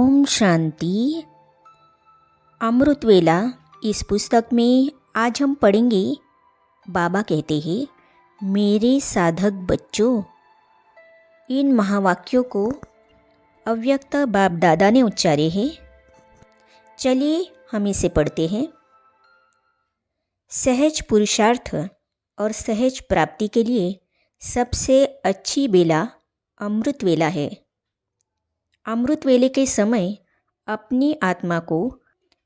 ओम शांति। अमृतवेला इस पुस्तक में आज हम पढ़ेंगे। बाबा कहते हैं, मेरे साधक बच्चों। इन महावाक्यों को अव्यक्त बाप दादा ने उच्चारे हैं। चलिए हम इसे पढ़ते हैं। सहज पुरुषार्थ और सहज प्राप्ति के लिए सबसे अच्छी बेला अमृत वेला है। अमृत वेले के समय अपनी आत्मा को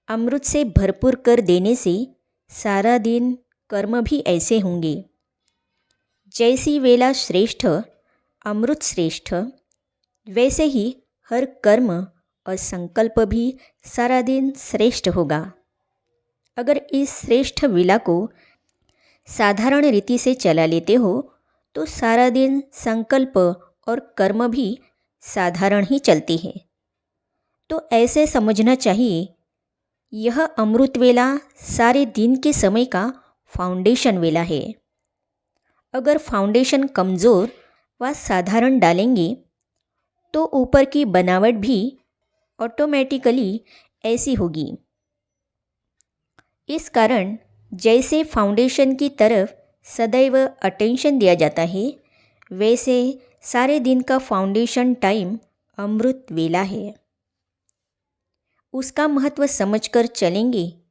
अमृत से भरपूर कर देने से सारा दिन कर्म भी ऐसे होंगे। जैसी वेला श्रेष्ठ, अमृत श्रेष्ठ, वैसे ही हर कर्म और संकल्प भी सारा दिन श्रेष्ठ होगा। अगर इस श्रेष्ठ वेला को साधारण रीति से चला लेते हो तो सारा दिन संकल्प और कर्म भी साधारण ही चलती है। तो ऐसे समझना चाहिए, यह अमृत वेला सारे दिन के समय का फाउंडेशन वेला है। अगर फाउंडेशन कमज़ोर व साधारण डालेंगे तो ऊपर की बनावट भी ऑटोमेटिकली ऐसी होगी। इस कारण जैसे फाउंडेशन की तरफ सदैव अटेंशन दिया जाता है, वैसे सारे दिन का फाउंडेशन टाइम अमृत वेला है। उसका महत्व समझकर चलेंगे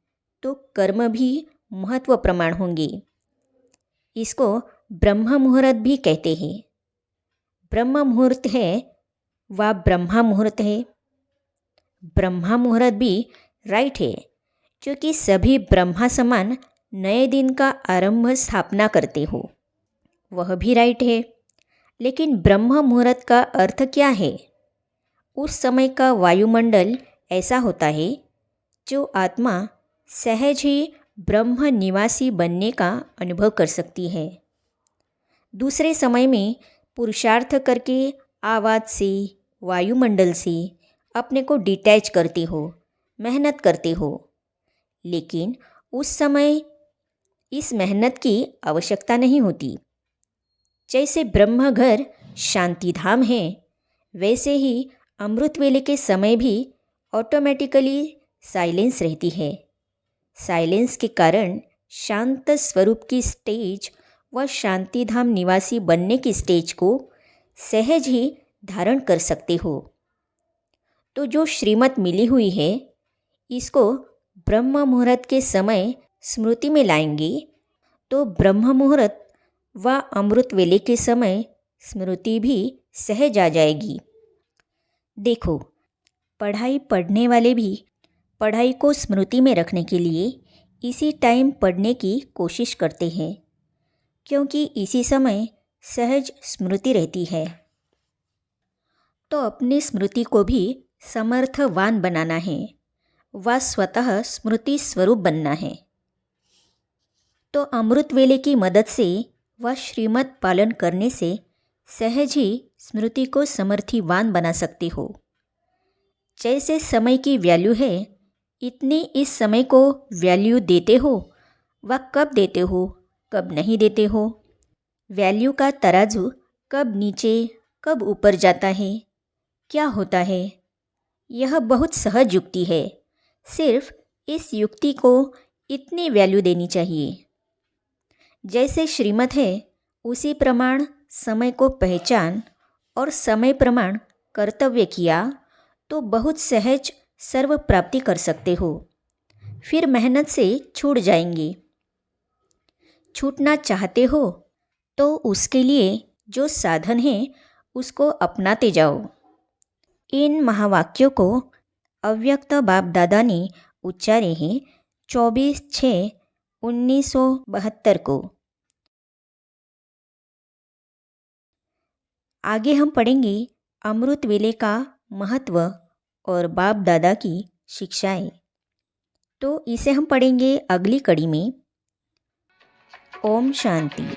तो कर्म भी महत्व प्रमाण होंगे। इसको ब्रह्म मुहूर्त भी कहते हैं। ब्रह्म मुहूर्त है व ब्रह्मा मुहूर्त है। ब्रह्मा मुहूर्त भी राइट है, क्योंकि सभी ब्रह्मा समान नए दिन का आरंभ स्थापना करते हो, वह भी राइट है। लेकिन ब्रह्म मुहूर्त का अर्थ क्या है? उस समय का वायुमंडल ऐसा होता है जो आत्मा सहज ही ब्रह्म निवासी बनने का अनुभव कर सकती है। दूसरे समय में पुरुषार्थ करके आवाज़ से, वायुमंडल से अपने को डिटैच करते हो, मेहनत करते हो। लेकिन उस समय इस मेहनत की आवश्यकता नहीं होती। जैसे ब्रह्म घर शांति धाम है, वैसे ही अमृत वेले के समय भी ऑटोमेटिकली साइलेंस रहती है। साइलेंस के कारण शांत स्वरूप की स्टेज व शांति धाम निवासी बनने की स्टेज को सहज ही धारण कर सकते हो। तो जो श्रीमत मिली हुई है, इसको ब्रह्म मुहूर्त के समय स्मृति में लाएंगे तो ब्रह्म मुहूर्त व अमृत वेले के समय स्मृति भी सहज आ जाएगी। देखो, पढ़ाई पढ़ने वाले भी पढ़ाई को स्मृति में रखने के लिए इसी टाइम पढ़ने की कोशिश करते हैं, क्योंकि इसी समय सहज स्मृति रहती है। तो अपनी स्मृति को भी समर्थवान बनाना है व स्वतः स्मृति स्वरूप बनना है। तो अमृत वेले की मदद से व श्रीमत पालन करने से सहज ही स्मृति को समर्थीवान बना सकते हो। जैसे समय की वैल्यू है, इतनी इस समय को वैल्यू देते हो व कब देते हो, कब नहीं देते हो। वैल्यू का तराजू कब नीचे कब ऊपर जाता है, क्या होता है, यह बहुत सहज युक्ति है। सिर्फ इस युक्ति को इतनी वैल्यू देनी चाहिए। जैसे श्रीमत है, उसी प्रमाण समय को पहचान और समय प्रमाण कर्तव्य किया तो बहुत सहज सर्व प्राप्ति कर सकते हो। फिर मेहनत से छूट जाएंगे। छूटना चाहते हो तो उसके लिए जो साधन है उसको अपनाते जाओ। इन महावाक्यों को अव्यक्त बाप दादा ने उच्चारे हैं 24/6/1972 को। आगे हम पढ़ेंगे अमृत वेले का महत्व और बाप दादा की शिक्षाएं। तो इसे हम पढ़ेंगे अगली कड़ी में। ओम शांति।